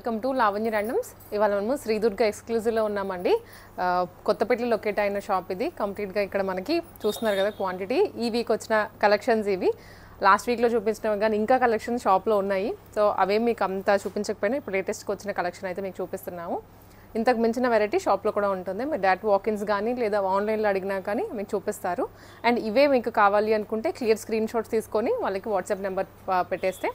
Welcome to Lavanya randoms. ఇవాళ మనము శ్రీదుర్గ ఎక్స్క్లూజివ్లో ఉన్నామండి. కొత్తపేటలో లొకేట్ అయిన షాప్ ఇది. కంప్లీట్గా ఇక్కడ మనకి చూస్తున్నారు కదా క్వాంటిటీ. ఈ వీక్ వచ్చిన కలెక్షన్స్ ఇవి. లాస్ట్ వీక్లో చూపించినవి కానీ ఇంకా కలెక్షన్స్ షాప్లో ఉన్నాయి. సో అవే మీకు అంతా చూపించకపోయినా ఇప్పుడు లేటెస్ట్గా వచ్చిన కలెక్షన్ అయితే మీకు చూపిస్తున్నాము. ఇంతకు మించిన వెరైటీ షాప్లో కూడా ఉంటుంది. మీరు డైరెక్ట్ వాకిన్స్ కానీ లేదా ఆన్లైన్లో అడిగినా కానీ మీకు చూపిస్తారు. అండ్ ఇవే మీకు కావాలి అనుకుంటే క్లియర్ స్క్రీన్ షాట్స్ తీసుకొని వాళ్ళకి వాట్సాప్ నెంబర్ పెట్టేస్తే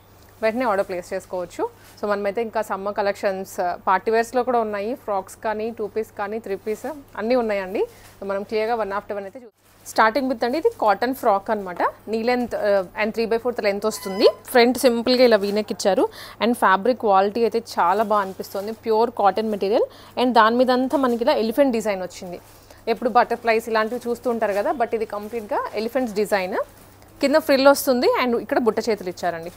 వెంటనే ఆర్డర్ ప్లేస్ చేసుకోవచ్చు. సో మనమైతే ఇంకా సమ్మర్ కలెక్షన్స్ పార్టీ వేర్స్లో కూడా ఉన్నాయి. ఫ్రాక్స్ కానీ 2 పీస్ కానీ 3 పీస్ అన్నీ ఉన్నాయండి. సో మనం క్లియర్గా 1 after 1 అయితే స్టార్టింగ్ విత్ అండి. ఇది కాటన్ ఫ్రాక్ అనమాట. నీ లెంత్ అండ్ 3/4 లెంత్ వస్తుంది. ఫ్రంట్ సింపుల్గా ఇలా వీనెక్ ఇచ్చారు. అండ్ ఫ్యాబ్రిక్ క్వాలిటీ అయితే చాలా బాగా అనిపిస్తుంది. Pure cotton material. అండ్ దాని మీద అంతా మనకి ఇలా ఎలిఫెంట్ డిజైన్ వచ్చింది. ఎప్పుడు బటర్ఫ్లైస్ ఇలాంటివి చూస్తూ ఉంటారు కదా, బట్ ఇది కంప్లీట్గా ఎలిఫెంట్స్ డిజైన్. కింద ఫ్రిల్ వస్తుంది అండ్ ఇక్కడ బుట్ట చేతులు ఇచ్చారండి.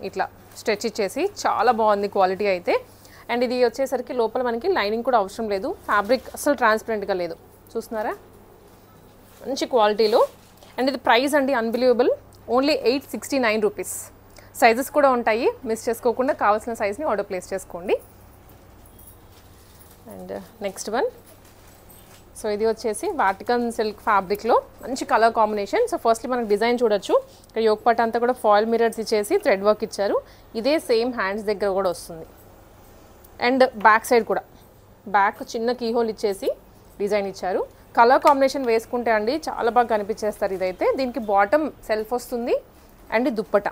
ఇట్లా స్ట్రెచ్ ఇచ్చేసి చాలా బాగుంది క్వాలిటీ అయితే. అండ్ ఇది వచ్చేసరికి లోపల మనకి లైనింగ్ కూడా అవసరం లేదు. ఫ్యాబ్రిక్ అసలు ట్రాన్స్పరెంట్గా లేదు, చూస్తున్నారా, మంచి క్వాలిటీలో. అండ్ ఇది ప్రైస్ అండి అన్బిలీవబుల్, ఓన్లీ 869 రూపీస్. సైజెస్ కూడా ఉంటాయి, మిస్ చేసుకోకుండా కావాల్సిన సైజ్ని ఆర్డర్ ప్లేస్ చేసుకోండి. అండ్ నెక్స్ట్ వన్, సో ఇది వచ్చేసి వాటికన్ సిల్క్ ఫ్యాబ్రిక్లో మంచి కలర్ కాంబినేషన్. సో ఫస్ట్లీ మనకు డిజైన్ చూడొచ్చు. ఇక్కడ యోక్ పార్ట్ అంతా కూడా ఫాయిల్ మిరర్స్ ఇచ్చేసి థ్రెడ్ వర్క్ ఇచ్చారు. ఇదే సేమ్ హ్యాండ్స్ దగ్గర కూడా వస్తుంది. అండ్ బ్యాక్ సైడ్ కూడా బ్యాక్ చిన్న కీ హోల్ ఇచ్చేసి డిజైన్ ఇచ్చారు. కలర్ కాంబినేషన్ వేసుకుంటే అండి చాలా బాగా కనిపించేస్తారు. ఇదైతే దీనికి బాటమ్ సెల్ఫ్ వస్తుంది అండ్ దుప్పట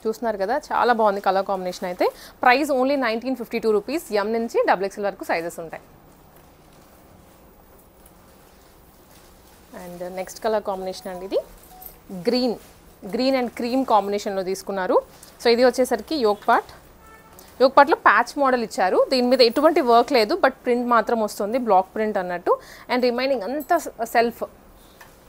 చూస్తున్నారు కదా, చాలా బాగుంది కలర్ కాంబినేషన్ అయితే. Price only 1952 rupees. ఎం నుంచి XXL వరకు సైజెస్ ఉంటాయి. అండ్ నెక్స్ట్ కలర్ కాంబినేషన్ అండి, ఇది గ్రీన్ అండ్ క్రీమ్ కాంబినేషన్లో తీసుకున్నారు. సో ఇది వచ్చేసరికి యోక్ పార్ట్లో ప్యాచ్ మోడల్ ఇచ్చారు. దీని మీద ఎటువంటి వర్క్ లేదు, బట్ ప్రింట్ మాత్రం వస్తుంది, బ్లాక్ ప్రింట్ అన్నట్టు. అండ్ రిమైనింగ్ అంతా సెల్ఫ్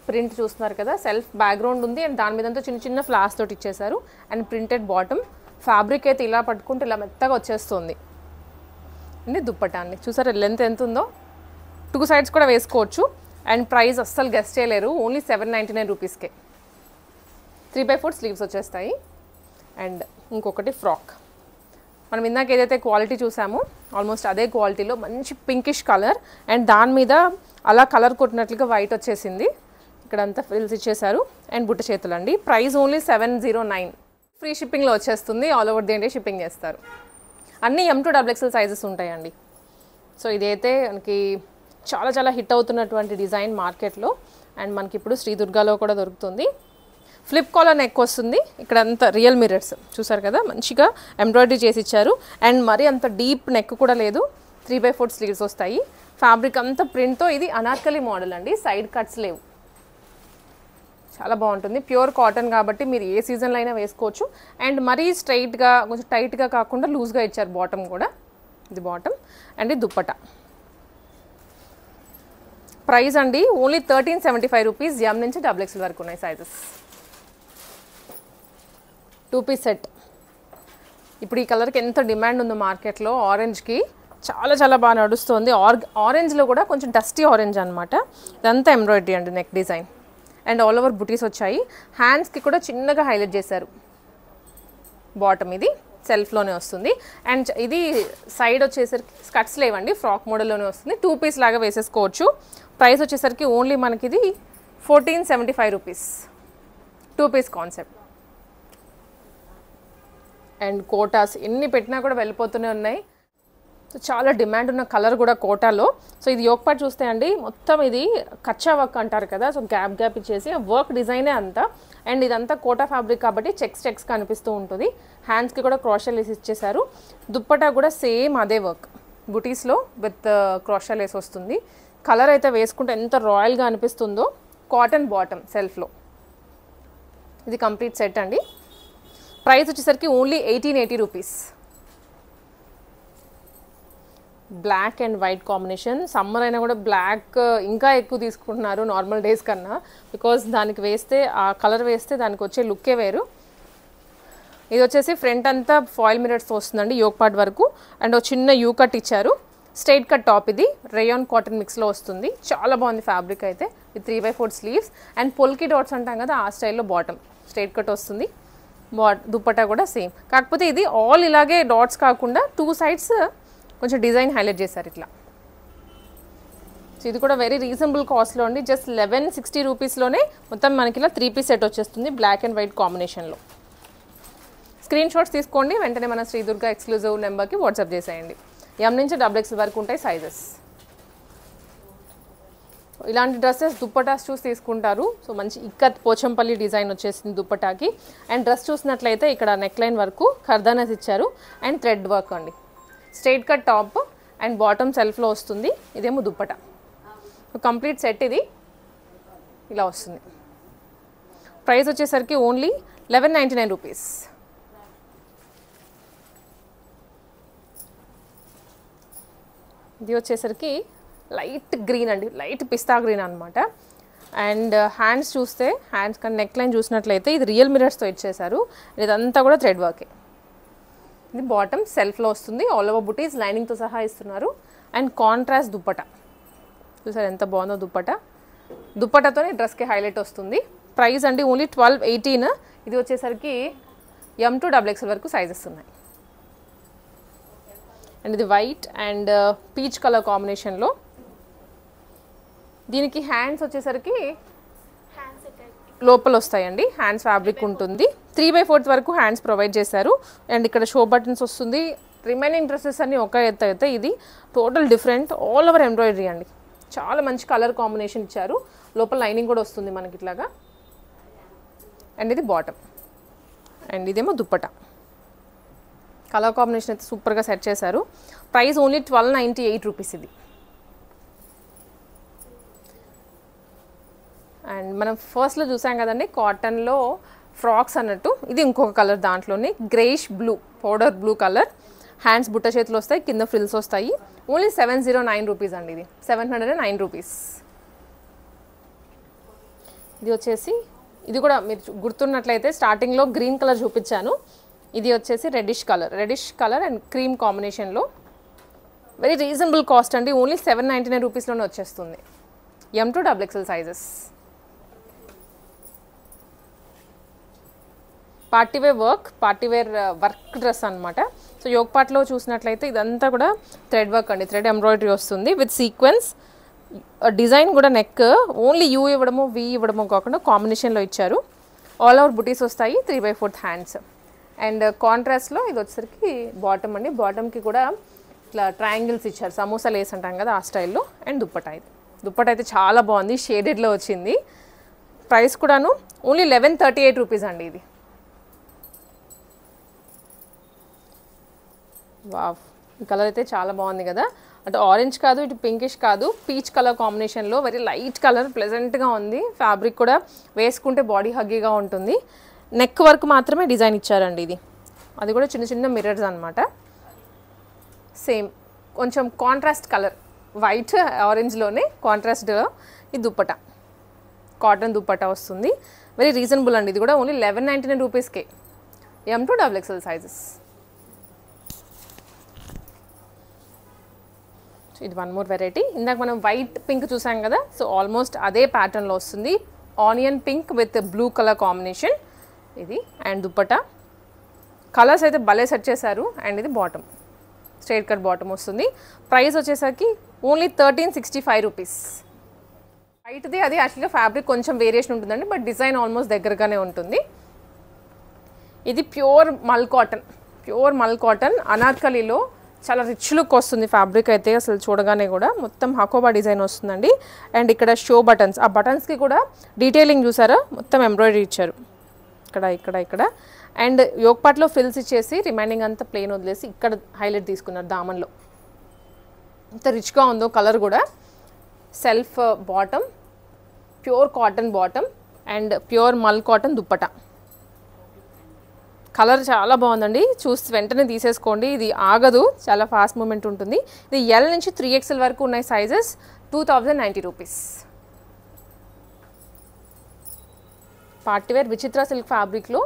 ప్రింట్ చూస్తున్నారు కదా, సెల్ఫ్ బ్యాక్గ్రౌండ్ ఉంది. అండ్ దాని మీద అంతా చిన్న చిన్న ఫ్లాస్ తోటి ఇచ్చేసారు. And printed bottom. ఫ్యాబ్రిక్ అయితే ఇలా పట్టుకుంటే ఇలా మెత్తగా వచ్చేస్తుంది. అండి దుప్పటా అండి, చూసారా లెంత్ ఎంత ఉందో. 2 సైడ్స్ కూడా వేసుకోవచ్చు. అండ్ ప్రైస్ అస్సలు గెస్ట్ చేయలేరు, ఓన్లీ 799 రూపీస్కే. 3/4 స్లీవ్స్ వచ్చేస్తాయి. అండ్ ఇంకొకటి ఫ్రాక్. మనం ఇందాక ఏదైతే క్వాలిటీ చూసామో ఆల్మోస్ట్ అదే క్వాలిటీలో మంచి పింకిష్ కలర్. అండ్ దాని మీద అలా కలర్ కొట్టినట్లుగా వైట్ వచ్చేసింది. ఇక్కడంతా ఫ్రిల్స్ ఇచ్చేసారు. అండ్ బుట్ట చేతులు అండి. Price only 709. ఫ్రీ షిప్పింగ్లో వచ్చేస్తుంది. All over the India shipping చేస్తారు. అన్నీ M to XXL సైజెస్ ఉంటాయండి. సో ఇదైతే మనకి చాలా చాలా హిట్ అవుతున్నటువంటి డిజైన్ మార్కెట్లో. అండ్ మనకి ఇప్పుడు శ్రీదుర్గాలో కూడా దొరుకుతుంది. ఫ్లిప్ కాలర్ నెక్ వస్తుంది. ఇక్కడ అంతా రియల్ మిరర్స్ చూసారు కదా, మంచిగా ఎంబ్రాయిడరీ చేసి ఇచ్చారు. అండ్ మరి అంత డీప్ నెక్ కూడా లేదు. 3/4 స్లీవ్స్ వస్తాయి. ఫ్యాబ్రిక్ అంతా ప్రింట్తో. ఇది అనార్కలి మోడల్ అండి, సైడ్ కట్స్ లేవు. చాలా బాగుంటుంది. ప్యూర్ కాటన్ కాబట్టి మీరు ఏ సీజన్లో అయినా వేసుకోవచ్చు. అండ్ మరీ స్ట్రైట్గా కొంచెం టైట్గా కాకుండా లూజ్గా ఇచ్చారు బాటమ్ కూడా. ఇది బాటమ్. అండ్ ఇది దుప్పట. ప్రైస్ అండి ఓన్లీ 1375 రూపీస్. ఎం నుంచి XXL వరకు ఉన్నాయి సైజెస్. 2 piece set. ఇప్పుడు ఈ కలర్కి ఎంత డిమాండ్ ఉందో మార్కెట్లో. ఆరెంజ్కి చాలా చాలా బాగా నడుస్తుంది. ఆరెంజ్లో కూడా కొంచెం డస్టీ ఆరెంజ్ అనమాట. ఇదంతా ఎంబ్రాయిడరీ అండి, neck design. And all over బుటీస్ వచ్చాయి. హ్యాండ్స్కి కూడా చిన్నగా హైలైట్ చేశారు. బాటమ్ ఇది సెల్ఫ్లోనే వస్తుంది. అండ్ ఇది సైడ్ వచ్చేసరికి స్కట్స్ లేవండి, ఫ్రాక్ మోడల్లోనే వస్తుంది. 2 పీస్ లాగా వేసేసుకోవచ్చు. ప్రైస్ వచ్చేసరికి ఓన్లీ మనకి ఇది 1475 రూపీస్. 2 piece concept. అండ్ కోటాస్ ఎన్ని పెట్టినా కూడా వెళ్ళిపోతూనే ఉన్నాయి. సో చాలా డిమాండ్ ఉన్న కలర్ కూడా కోటాలో. సో ఇది యోక్ పార్ట్ చూస్తే అండి మొత్తం ఇది కచ్చా వర్క్ అంటారు కదా, సో గ్యాప్ ఇచ్చేసి వర్క్ డిజైనే అంతా. అండ్ ఇదంతా కోటా ఫ్యాబ్రిక్ కాబట్టి చెక్స్ కనిపిస్తూ ఉంటుంది. హ్యాండ్స్కి కూడా క్రోషా లేస్ ఇచ్చేసారు. దుప్పటా కూడా సేమ్ అదే వర్క్, బుటీస్లో విత్ క్రోషా లేస్ వస్తుంది. కలర్ అయితే వేసుకుంటే ఎంత రాయల్గా అనిపిస్తుందో. కాటన్ బాటమ్ సెల్ఫ్లో. ఇది కంప్లీట్ సెట్ అండి. ప్రైస్ వచ్చేసరికి only 1880 rupees. Black and white combination. Summer అయినా కూడా బ్లాక్ ఇంకా ఎక్కువ తీసుకుంటున్నారు నార్మల్ డేస్ కన్నా. బికాజ్ దానికి వేస్తే ఆ కలర్ వేస్తే దానికి వచ్చే లుక్కే వేరు. ఇది వచ్చేసి ఫ్రంట్ అంతా ఫాయిల్ మిరర్స్తో వస్తుందండి యోక్ పార్ట్ వరకు. అండ్ ఒక చిన్న యూ కట్ ఇచ్చారు. Straight cut top. ఇది రేయాన్ కాటన్ మిక్స్లో వస్తుంది. చాలా బాగుంది ఫ్యాబ్రిక్ అయితే. ఇది 3/4 స్లీవ్స్. అండ్ పొల్కి డాట్స్ అంటాం కదా, ఆ స్టైల్లో బాటమ్. స్ట్రైట్ కట్ వస్తుంది. దుప్పటా కూడా సేమ్, కాకపోతే ఇది ఆల్ ఇలాగే డాట్స్ కాకుండా 2 సైడ్స్ కొంచెం డిజైన్ హైలైట్ చేశారు ఇట్లా. సో ఇది కూడా వెరీ రీజనబుల్ కాస్ట్లో అండి, జస్ట్ 1160 రూపీస్లోనే మొత్తం మనకి ఇలా 3 పీస్ సెట్ వచ్చేస్తుంది బ్లాక్ అండ్ వైట్ కాంబినేషన్లో. స్క్రీన్ షాట్స్ తీసుకోండి, వెంటనే మన శ్రీ దుర్గా ఎక్స్క్లూజివ్ నెంబర్కి వాట్సాప్ చేసేయండి. ఎం నుంచి XXL వరకు ఉంటాయి సైజెస్. ఇలాంటి డ్రెస్సెస్ దుప్పటాస్ చూసి తీసుకుంటారు. సో మంచి ఇక్కత్ పోచంపల్లి డిజైన్ వచ్చేసింది దుప్పటాకి. అండ్ డ్రెస్ చూసినట్లయితే ఇక్కడ నెక్ లైన్ వరకు ఖర్దానాస్ ఇచ్చారు అండ్ థ్రెడ్ వర్క్ అండి. Straight cut top and bottom సెల్ఫ్లో వస్తుంది. ఇదేమో దుప్పటా. సో కంప్లీట్ సెట్ ఇది ఇలా వస్తుంది. ప్రైస్ వచ్చేసరికి ఓన్లీ 1199 రూపీస్. ఇది వచ్చేసరికి లైట్ గ్రీన్ అండి, లైట్ పిస్తా గ్రీన్ అనమాట. అండ్ హ్యాండ్స్ చూస్తే హ్యాండ్స్ కానీ నెక్ లైన్ చూసినట్లయితే ఇది రియల్ మిరర్స్తో ఇచ్చేసారు. ఇదంతా కూడా థ్రెడ్ వర్కే. ఇది బాటమ్ సెల్ఫ్లో వస్తుంది, ఆల్ ఓవర్ బుటీస్ లైనింగ్తో సహా ఇస్తున్నారు. అండ్ కాంట్రాస్ట్ దుప్పట చూసారు ఎంత బాగుందో దుప్పట. దుప్పటతోనే డ్రెస్కి హైలైట్ వస్తుంది. ప్రైస్ అండి ఓన్లీ 1218. ఇది వచ్చేసరికి M to XXL వరకు సైజెస్ ఉన్నాయి. అండ్ ఇది వైట్ అండ్ పీచ్ కలర్ కాంబినేషన్లో. దీనికి హ్యాండ్స్ వచ్చేసరికి లోపల వస్తాయండి, హ్యాండ్స్ ఫ్యాబ్రిక్ ఉంటుంది. 3/4 వరకు హ్యాండ్స్ ప్రొవైడ్ చేశారు. అండ్ ఇక్కడ షో బటన్స్ వస్తుంది. రిమైనింగ్ డ్రెస్సెస్ అన్నీ ఒక ఎత్తు అయితే ఇది total different, all over embroidery అండి. చాలా మంచి కలర్ కాంబినేషన్ ఇచ్చారు. లోపల లైనింగ్ కూడా వస్తుంది మనకి ఇట్లాగా. అండ్ ఇది బాటమ్ అండ్ ఇదేమో దుప్పట. కలర్ కాంబినేషన్ అయితే సూపర్గా సెట్ చేశారు. ప్రైస్ ఓన్లీ 1298 రూపీస్ ఇది. అండ్ మనం ఫస్ట్లో చూసాం కదండి కాటన్లో ఫ్రాక్స్ అన్నట్టు, ఇది ఇంకొక కలర్ దాంట్లోనే greyish blue, powder blue colour. Hands బుట్ట చేతులు వస్తాయి, కింద ఫ్రిల్స్ వస్తాయి. ఓన్లీ 709 రూపీస్ అండి. ఇది 709 రూపీస్. ఇది వచ్చేసి ఇది కూడా మీరు గుర్తున్నట్లయితే స్టార్టింగ్లో గ్రీన్ కలర్ చూపించాను. ఇది వచ్చేసి రెడిష్ కలర్ అండ్ క్రీమ్ కాంబినేషన్లో వెరీ రీజనబుల్ కాస్ట్ అండి. ఓన్లీ 799 రూపీస్లోనే వచ్చేస్తుంది. M to XXL sizes. Party wear work dress అనమాట. సో యోగ్ పార్ట్లో చూసినట్లయితే ఇదంతా కూడా థ్రెడ్ వర్క్ అండి, థ్రెడ్ ఎంబ్రాయిడరీ వస్తుంది విత్ సీక్వెన్స్. డిజైన్ కూడా నెక్ ఓన్లీ యూ ఇవ్వడము వి ఇవ్వడము కాకుండా కాంబినేషన్లో ఇచ్చారు. ఆల్ ఓవర్ బుటీస్ వస్తాయి, 3/4 హ్యాండ్స్. అండ్ కాంట్రాస్ట్లో ఇది వచ్చేసరికి బాటమ్ అండి. బాటమ్కి కూడా ఇట్లా ట్రయాంగిల్స్ ఇచ్చారు, సమోసా లేస్ అంటాం కదా ఆ స్టైల్లో. అండ్ దుప్పట అయితే చాలా బాగుంది, షేడెడ్లో వచ్చింది. ప్రైస్ కూడాను ఓన్లీ 1138 రూపీస్ అండి. ఇది వావ్, ఈ కలర్ అయితే చాలా బాగుంది కదా. అంటే ఆరెంజ్ కాదు, ఇటు పింకిష్ కాదు, పీచ్ కలర్ కాంబినేషన్లో వెరీ లైట్ కలర్, ప్లెజెంట్గా ఉంది. ఫ్యాబ్రిక్ కూడా వేసుకుంటే బాడీ హగ్గీగా ఉంటుంది. నెక్ వర్క్ మాత్రమే డిజైన్ ఇచ్చారండి. ఇది అది కూడా చిన్న చిన్న మిర్రర్స్ అనమాట. సేమ్ కొంచెం కాంట్రాస్ట్ కలర్, వైట్ ఆరెంజ్లోనే కాంట్రాస్ట్. ఈ దుప్పట కాటన్ దుప్పట వస్తుంది. వెరీ రీజనబుల్ అండి. ఇది కూడా ఓన్లీ 1199 రూపీస్కే. M to XXL sizes. ఇది వన్ మోర్ వెరైటీ. ఇందాక మనం వైట్ పింక్ చూసాం కదా, సో ఆల్మోస్ట్ అదే ప్యాటర్న్లో వస్తుంది. Onion pink with blue colour combination ఇది. అండ్ దుప్పట కలర్స్ అయితే భలే సెట్ చేశారు. అండ్ ఇది బాటమ్, స్ట్రైట్ కట్ బాటమ్ వస్తుంది. ప్రైస్ వచ్చేసరికి ఓన్లీ 1365 రూపీస్. వైట్ది అది యాక్చువల్గా ఫ్యాబ్రిక్ కొంచెం వేరియేషన్ ఉంటుందండి, బట్ డిజైన్ ఆల్మోస్ట్ దగ్గరగానే ఉంటుంది. ఇది ప్యూర్ మల్ కాటన్ అనార్కలిలో చాలా రిచ్ లుక్ వస్తుంది. ఫ్యాబ్రిక్ అయితే అసలు చూడగానే కూడా మొత్తం హకోబా డిజైన్ వస్తుందండి. అండ్ ఇక్కడ షో బటన్స్, ఆ బటన్స్కి కూడా డీటెయిలింగ్ చూసారా, మొత్తం ఎంబ్రాయిడరీ ఇచ్చారు ఇక్కడ. అండ్ యోగ్ పార్ట్లో ఫ్రిల్స్ ఇచ్చేసి రిమైనింగ్ అంతా ప్లెయిన్ వదిలేసి ఇక్కడ హైలైట్ తీసుకున్నారు దామన్లో. ఎంత రిచ్గా ఉందో కలర్ కూడా. Self bottom, pure cotton bottom and pure మల్ కాటన్ దుప్పట. కలర్ చాలా బాగుందండి, చూసి వెంటనే తీసేసుకోండి. ఇది ఆగదు, చాలా ఫాస్ట్ మూమెంట్ ఉంటుంది. ఇది L నుంచి 3XL వరకు ఉన్నాయి సైజెస్. 2090 రూపీస్. పార్టీవేర్ విచిత్ర సిల్క్ ఫ్యాబ్రిక్లో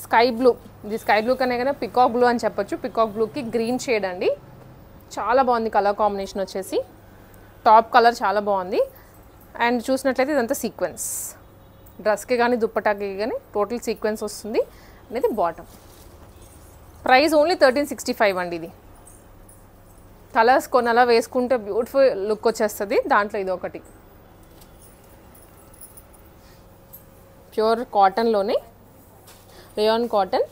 స్కై బ్లూ. ఇది స్కై బ్లూ కనే కదా పికాక్ బ్లూ అని చెప్పొచ్చు. పికాక్ బ్లూకి గ్రీన్ షేడ్ అండి. చాలా బాగుంది కలర్ కాంబినేషన్ వచ్చేసి. టాప్ కలర్ చాలా బాగుంది. అండ్ చూసినట్లయితే ఇదంతా సీక్వెన్స్. డ్రెస్కి కానీ దుప్పటాకి కానీ టోటల్ సీక్వెన్స్ వస్తుంది అనేది బాటమ్. ప్రైస్ ఓన్లీ 1365 అండి. ఇది కలర్స్ కొన్ని అలా వేసుకుంటే బ్యూటిఫుల్ లుక్ వచ్చేస్తుంది. దాంట్లో ఇది ఒకటి ప్యూర్ కాటన్లోనే rayon cotton,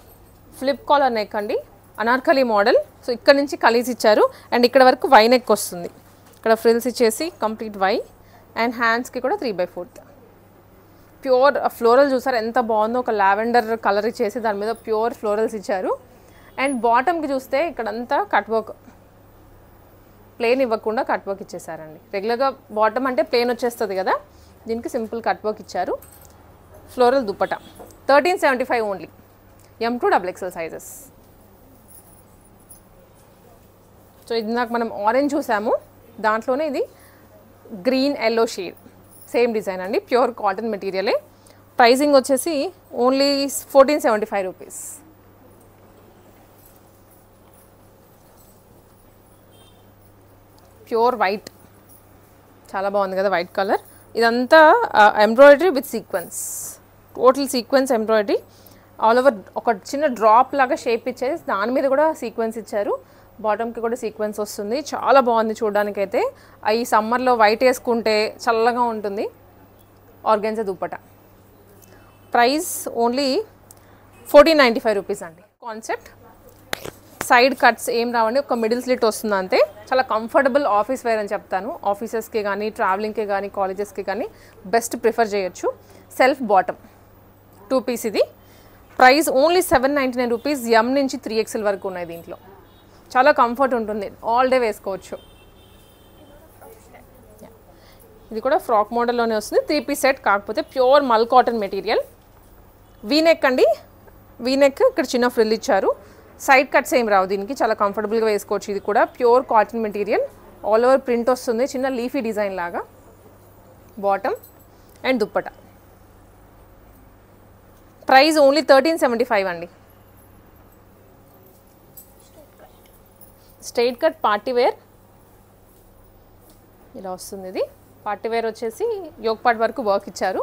flip collar neck అండి, అనార్కలి మోడల్. సో ఇక్కడ నుంచి కలీస్ ఇచ్చారు అండ్ ఇక్కడ వరకు వై నెక్ వస్తుంది. ఇక్కడ ఫ్రిల్స్ ఇచ్చేసి కంప్లీట్ వై అండ్ హ్యాండ్స్కి కూడా 3/4 ప్యూర్ ఫ్లోరల్. చూసారు ఎంత బాగుందో, ఒక లావెండర్ కలర్ ఇచ్చేసి దాని మీద ప్యూర్ ఫ్లోరల్స్ ఇచ్చారు. అండ్ బాటమ్కి చూస్తే ఇక్కడంతా కట్ వర్క్, ప్లెయిన్ ఇవ్వకుండా కట్ వర్క్ ఇచ్చేసారండి. రెగ్యులర్గా బాటమ్ అంటే ప్లెయిన్ వచ్చేస్తుంది కదా, దీనికి సింపుల్ కట్ వర్క్ ఇచ్చారు. Floral dupatta 1375 only, M2 XXL sizes. So ఇది నాకు మనం ఆరెంజ్ చూసాము, దాంట్లోనే ఇది green yellow shade, same design అండి, ప్యూర్ కాటన్ మెటీరియలే. ప్రైజింగ్ వచ్చేసి ఓన్లీ 1475 రూపీస్. ప్యూర్ వైట్, చాలా బాగుంది కదా వైట్ కలర్. ఇదంతా embroidery with sequence, total sequence embroidery all over. ఒక చిన్న డ్రాప్ లాగా షేప్ ఇచ్చేసి దాని మీద కూడా సీక్వెన్స్ ఇచ్చారు. బాటమ్కి కూడా సీక్వెన్స్ వస్తుంది. చాలా బాగుంది చూడడానికైతే. ఈ సమ్మర్లో వైట్ వేసుకుంటే చల్లగా ఉంటుంది. Organza dupatta. Price only 1495 rupees అండి. కాన్సెప్ట్ సైడ్ కట్స్ ఏం రావండి, ఒక మిడిల్ స్లిట్ వస్తుంది అంతే. చాలా కంఫర్టబుల్ ఆఫీస్ వేర్ అని చెప్తాను. ఆఫీసెస్కి కానీ, ట్రావెలింగ్కి కానీ, కాలేజెస్కి కానీ బెస్ట్ ప్రిఫర్ చేయొచ్చు. సెల్ఫ్ బాటమ్ 2 పీస్ ఇది. Price only 799 rupees. M నుంచి 3XL వరకు ఉన్నాయి దీంట్లో. చాలా కంఫర్ట్ ఉంటుంది, ఆల్ డే వేసుకోవచ్చు. ఇది కూడా ఫ్రాక్ మోడల్లోనే వస్తుంది, 3 పీస్ సెట్, కాకపోతే ప్యూర్ మల్ కాటన్ మెటీరియల్. వీనెక్ అండి, వీనెక్ ఇక్కడ చిన్న ఫ్రిల్ ఇచ్చారు. సైడ్ కట్స్ ఏం రావు దీనికి, చాలా కంఫర్టబుల్గా వేసుకోవచ్చు. ఇది కూడా pure cotton material, all over print వస్తుంది, చిన్న లీఫీ డిజైన్ లాగా. Bottom and dupatta. Price only 1375 అండి. స్ట్రైట్ కట్ పార్టీ వేర్ ఇలా వస్తుంది. ఇది పార్టీ వేర్ వచ్చేసి యోక్ పార్ట్ వరకు వర్క్ ఇచ్చారు.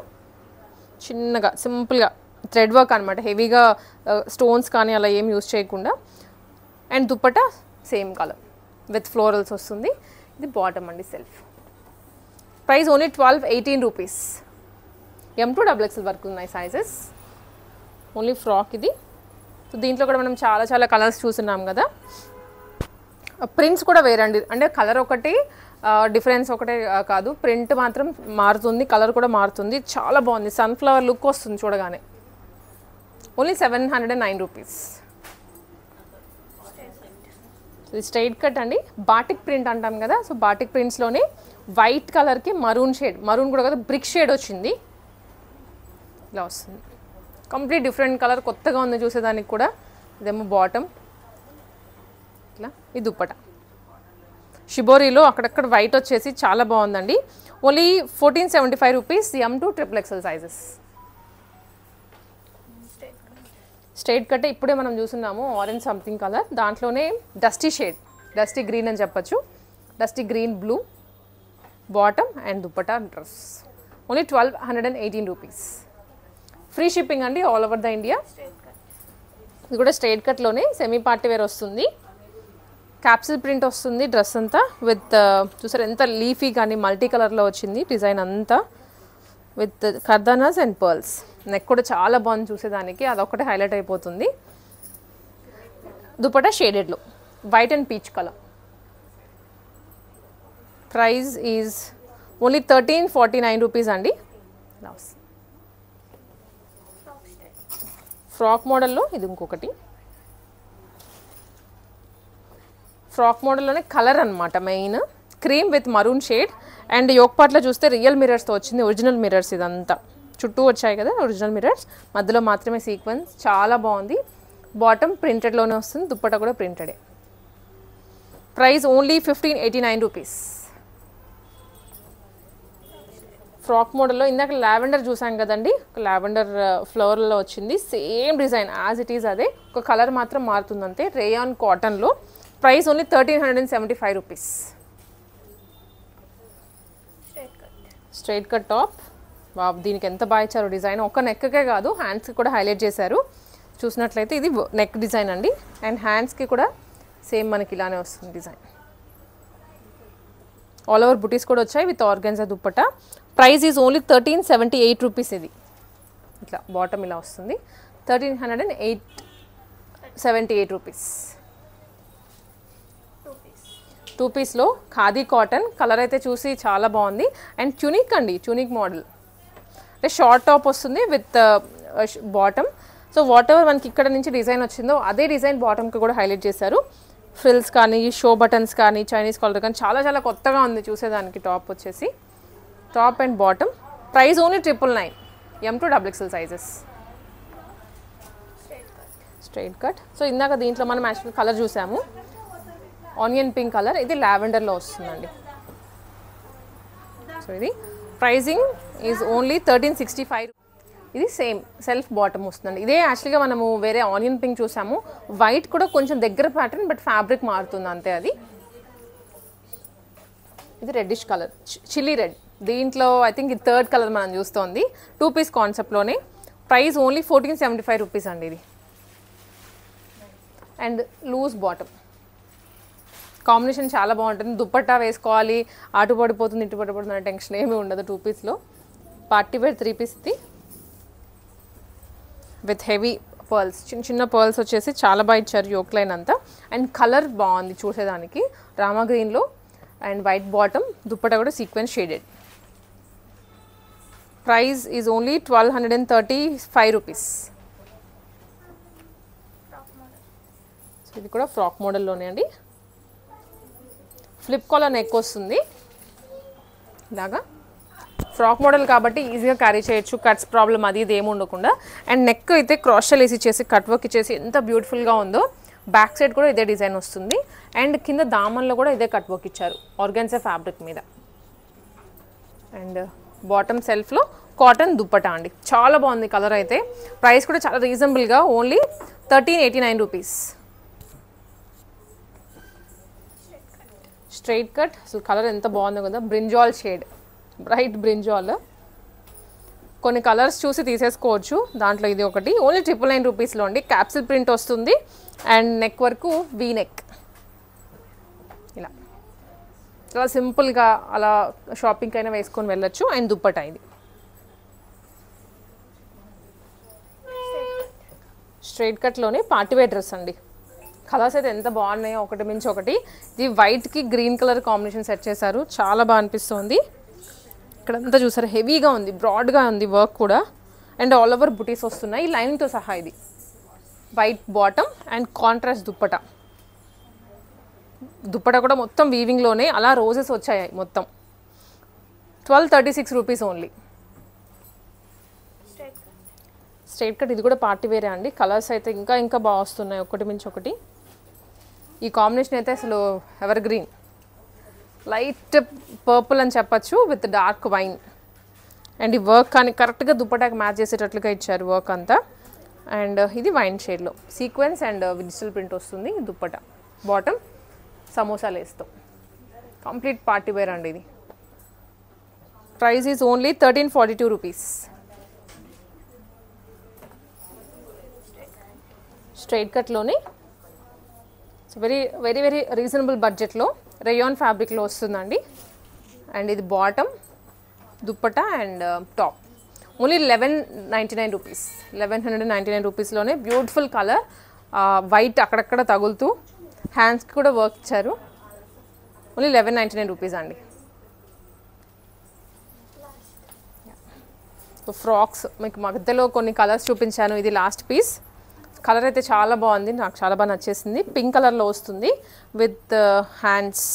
చిన్నగా సింపుల్గా థ్రెడ్ వర్క్ అనమాట, హెవీగా స్టోన్స్ కానీ అలా ఏం యూజ్ చేయకుండా. And dupatta same colour with florals వస్తుంది. ఇది బాటమ్ అండి, self. Price only 1218 rupees. M2 XXL వరకు ఉన్నాయి సైజెస్. ఓన్లీ ఫ్రాక్ ఇది. సో దీంట్లో కూడా మనం చాలా చాలా కలర్స్ చూస్తున్నాం కదా. ప్రింట్స్ కూడా వేరండి, అంటే కలర్ ఒకటి డిఫరెన్స్ ఒకటే కాదు, ప్రింట్ మాత్రం మారుతుంది, కలర్ కూడా మారుతుంది. చాలా బాగుంది, సన్ఫ్లవర్ లుక్ వస్తుంది చూడగానే. Only 709 rupees. ఇది స్ట్రైట్ కట్ అండి, బాటిక్ ప్రింట్ అంటాం కదా. సో బాటిక్ ప్రింట్స్లోనే వైట్ కలర్కి మరూన్ షేడ్, మరూన్ కూడా కదా బ్రిక్ షేడ్ వచ్చింది, ఇలా వస్తుంది. కంప్లీట్ డిఫరెంట్ కలర్, కొత్తగా ఉంది చూసేదానికి కూడా. ఇదేమో బాటమ్, ఇట్లా. ఈ దుప్పట షిబోరీలో అక్కడక్కడ వైట్ వచ్చేసి చాలా బాగుందండి. Only 1475 rupees. M2 XXL sizes. Straight cut ఇప్పుడే మనం చూస్తున్నాము, ఆరెంజ్ సంథింగ్ కలర్, దాంట్లోనే డస్టీ షేడ్, డస్టీ గ్రీన్ అని చెప్పచ్చు, dusty green blue. Bottom and dupatta dress. Only 1218 rupees. Free shipping అండి, ఆల్ ఓవర్ ద ఇండియా. ఇది కూడా స్ట్రైట్ కట్లోనే సెమీ పార్టీ వేర్ వస్తుంది. క్యాప్సిల్ ప్రింట్ వస్తుంది డ్రెస్ అంతా విత్, చూసారు ఎంత లీఫీ కానీ మల్టీ కలర్లో వచ్చింది డిజైన్ అంతా, విత్ కర్దానాస్ అండ్ పర్ల్స్. నెక్ కూడా చాలా బాగుంది చూసేదానికి, అదొక్కటే హైలైట్ అయిపోతుంది. దుపట షేడెడ్లో white and peach colour. Price is only 1349 rupees అండి. ఫ్రాక్ మోడల్లో ఇది ఇంకొకటి. ఫ్రాక్ మోడల్లోనే కలర్ అనమాట main, cream with maroon shade. And yoke పార్ట్లో చూస్తే రియల్ మిరర్స్తో వచ్చింది, ఒరిజినల్ మిరర్స్. ఇదంతా చుట్టూ వచ్చాయి కదా ఒరిజినల్ మిరర్స్, మధ్యలో మాత్రమే సీక్వెన్స్. చాలా బాగుంది. బాటమ్ ప్రింటెడ్లోనే వస్తుంది, దుప్పట కూడా ప్రింటెడే. Price only 1589 rupees. ఫ్రాక్ మోడల్లో ఇందాక లావెండర్ చూసాం కదండి, లావెండర్ ఫ్లవర్లో వచ్చింది, same design as it is అదే, ఒక కలర్ మాత్రం మారుతుంది అంతే. రేయాన్ కాటన్లో. Price only 1375 rupees. Straight cut top, దీనికి ఎంత బాగా ఇచ్చారు డిజైన్. ఒక నెక్కే కాదు హ్యాండ్స్కి కూడా హైలైట్ చేశారు. చూసినట్లయితే ఇది నెక్ డిజైన్ అండి. అండ్ హ్యాండ్స్కి కూడా సేమ్ మనకి ఇలానే వస్తుంది డిజైన్. ఆల్ ఓవర్ బుటీస్ కూడా వచ్చాయి with organza dupatta. Price is only 1378 rupees. ఇది ఇట్లా బాటమ్ ఇలా వస్తుంది. 1378 రూపీస్. 2 పీస్లో ఖాదీ కాటన్ కలర్ అయితే చూసి చాలా బాగుంది. అండ్ ట్యూనిక్ అండి, ట్యూనిక్ మోడల్ అంటే షార్ట్ టాప్ వస్తుంది with bottom. So what ever మనకి ఇక్కడ నుంచి డిజైన్ వచ్చిందో అదే డిజైన్ బాటమ్కి కూడా హైలైట్ చేశారు. ఫ్రిల్స్ కానీ షో బటన్స్ కానీ చైనీస్ కాలర్ కానీ చాలా చాలా కొత్తగా ఉంది చూసేదానికి. టాప్ వచ్చేసి top and bottom. Price only 999. M to XXL sizes. Straight cut. So ఇందాక దీంట్లో మనం యాక్చువల్ కలర్ చూసాము ఆనియన్ పింక్ కలర్. ఇది లావెండర్లో వస్తుందండి. సో ఇది ప్రైజింగ్ ఈజ్ ఓన్లీ 1365. ఇది సేమ్ సెల్ఫ్ బాటమ్ వస్తుందండి. ఇదే యాక్చువల్గా మనము వేరే ఆనియన్ పింక్ చూసాము. వైట్ కూడా కొంచెం దగ్గర ప్యాటర్న్ బట్ ఫ్యాబ్రిక్ మారుతుంది అంతే. అది ఇది రెడ్డిష్ కలర్, చిల్లీ రెడ్. దీంట్లో ఐ థింక్ ఇది 3rd కలర్ మనం చూస్తోంది. 2 పీస్ కాన్సెప్ట్లోనే. ప్రైస్ ఓన్లీ 1475 రూపీస్ అండి ఇది. అండ్ లూజ్ బాటమ్ కాంబినేషన్ చాలా బాగుంటుంది. దుప్పట్టా వేసుకోవాలి, అటు పడిపోతుంది ఇటు పడిపోతుంది అనే టెన్షన్ ఏమీ ఉండదు. 2 పీస్లో పార్టీ వేర్ 3 పీస్ది విత్ హెవీ పర్ల్స్. చిన్న చిన్న పర్ల్స్ వచ్చేసి చాలా బాగా ఇచ్చారు యోక్ లైన్ అంతా. అండ్ కలర్ బాగుంది చూసేదానికి. రామా గ్రీన్లో అండ్ వైట్ బాటమ్. దుప్పట్టా కూడా sequence shaded. Price is only 1235 rupees. So ఇది కూడా ఫ్రాక్ మోడల్లోనే అండి. ఫ్లిప్ కాలర్ నెక్ వస్తుంది ఇలాగా. ఫ్రాక్ మోడల్ కాబట్టి ఈజీగా క్యారీ చేయొచ్చు. కట్స్ ప్రాబ్లం అది ఇది ఏమి ఉండకుండా. అండ్ నెక్ అయితే క్రాషల్ వేసి ఇచ్చేసి కట్ వర్క్ ఇచ్చేసి ఎంత బ్యూటిఫుల్గా ఉందో. బ్యాక్ సైడ్ కూడా ఇదే డిజైన్ వస్తుంది. అండ్ కింద దామన్లో కూడా ఇదే కట్ వర్క్ ఇచ్చారు ఆర్గాన్జా ఫ్యాబ్రిక్ మీద. అండ్ బాటమ్ సెల్ఫ్లో కాటన్ దుప్పటా అండి. చాలా బాగుంది కలర్ అయితే. ప్రైస్ కూడా చాలా రీజనబుల్గా ఓన్లీ 1389 రూపీస్. Straight cut. అసలు కలర్ ఎంత బాగుందో కదా. Brinjal shade, bright brinjal. కొన్ని కలర్స్ చూసి తీసేసుకోవచ్చు. దాంట్లో ఇది ఒకటి. ఓన్లీ 999 రూపీస్లో అండి. క్యాప్సిల్ ప్రింట్ వస్తుంది. అండ్ నెక్ వరకు వీ నెక్ ఇలా చాలా సింపుల్గా అలా షాపింగ్ అయినా వేసుకొని వెళ్ళొచ్చు. అండ్ దుప్పటా ఇది స్ట్రైట్ కట్లోనే పార్టీవేర్ డ్రెస్ అండి. కలర్స్ అయితే ఎంత బాగున్నాయో ఒకటి మించి ఒకటి. ఇది వైట్కి గ్రీన్ కలర్ కాంబినేషన్ సెట్ చేశారు. చాలా బాగా అనిపిస్తుంది. ఇక్కడంతా చూసారు హెవీగా ఉంది, బ్రాడ్గా ఉంది వర్క్ కూడా. అండ్ ఆల్ ఓవర్ బుటీస్ వస్తున్నాయి లైనింగ్తో సహా. ఇది white bottom and contrast dupatta. Dupatta కూడా మొత్తం వీవింగ్లోనే అలా రోజెస్ వచ్చాయి మొత్తం. 1236 రూపీస్ ఓన్లీ. Straight cut. ఇది కూడా పార్టీ వేరే అండి. కలర్స్ అయితే ఇంకా ఇంకా బాగా వస్తున్నాయి ఒకటి మించి ఒకటి. ఈ కాంబినేషన్ అయితే అసలు ఎవర్ గ్రీన్. లైట్ పర్పుల్ అని చెప్పచ్చు విత్ డార్క్ వైన్. అండ్ ఈ వర్క్ కానీ కరెక్ట్గా దుప్పటాకి మ్యాచ్ చేసేటట్లుగా ఇచ్చారు వర్క్ అంతా. అండ్ ఇది వైన్ షేడ్లో సీక్వెన్స్ అండ్ డిజిటల్ ప్రింట్ వస్తుంది. దుప్పటా బాటమ్ సమోసా లేస్తో కంప్లీట్ పార్టీ వేర్ అండి ఇది. Price is only 1342 rupees. Straight కట్లోనే so very very very reasonable బడ్జెట్లో రేయాన్ ఫ్యాబ్రిక్లో వస్తుందండి. అండ్ ఇది bottom, dupatta and top. Only 1199 rupees. 1199 రూపీస్లోనే బ్యూటిఫుల్ కలర్. వైట్ అక్కడక్కడ తగులుతూ హ్యాండ్స్కి కూడా వర్క్ ఇచ్చారు. ఓన్లీ 1199 రూపీస్ అండి. సో ఫ్రాక్స్ మీకు మధ్యలో కొన్ని కలర్స్ చూపించాను. ఇది లాస్ట్ పీస్. కలర్ అయితే చాలా బాగుంది, నాకు చాలా బాగా నచ్చేసింది. పింక్ కలర్లో వస్తుంది విత్ హ్యాండ్స్,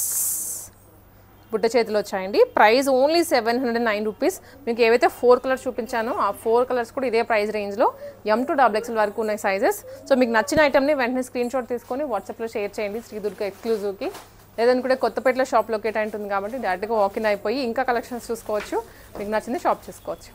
బుట్ట చేతులు వచ్చాయండి. Price only 709 rupees. మీకు ఏవైతే 4 కలర్స్ చూపించానో ఆ 4 కలర్స్ కూడా ఇదే ప్రైస్ రేంజ్లో M to XXL వరకు ఉన్నాయి సైజెస్. సో మీకు నచ్చిన ఐటమ్ని వెంటనే స్క్రీన్ షాట్ తీసుకొని వాట్సాప్లో షేర్ చేయండి శ్రీదుర్గ ఎక్స్క్లూజివ్కి. లేదనుకుంటే కొత్తపేటలో షాప్ లొకేట్ ఉంటుంది కాబట్టి డైరెక్ట్గా వాకిన్ అయిపోయి ఇంకా కలెక్షన్స్ చూసుకోవచ్చు. మీకు నచ్చింది షాప్ చేసుకోవచ్చు.